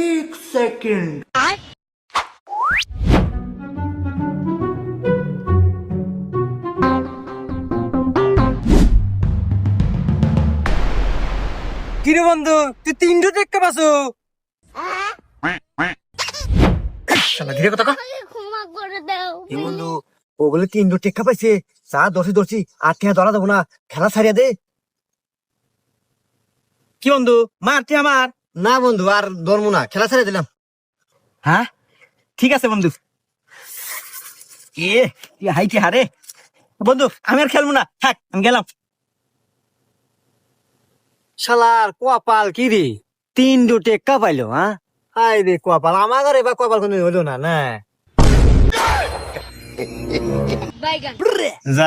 एक सेकंड। কিরে বন্ধু তুই 300 টাকা পাসো? শালা ধীরে কথা কও। ক্ষমা করে দাও এই বন্ধু ও বলে 300 টাকা পাইছে, চা দর্শি আর টিয়া ধরা দেবো না, খেলা ছাড়িয়া দে। কি বন্ধু মারতে আমার? না বন্ধু আর ধরবো না, খেলা ছাড়িয়ে দিলাম। হ্যাঁ ঠিক আছে বন্ধু। তুই হাইটি হারে বন্ধু, আমি আর খেলবো না, থাক আমি গেলাম। শালার কপাল কি রে, 300 টাকা পাইলো। হ্যাঁ হাই রে কপাল, আমার আর এবার কপাল কোনো হলো না। বাইগান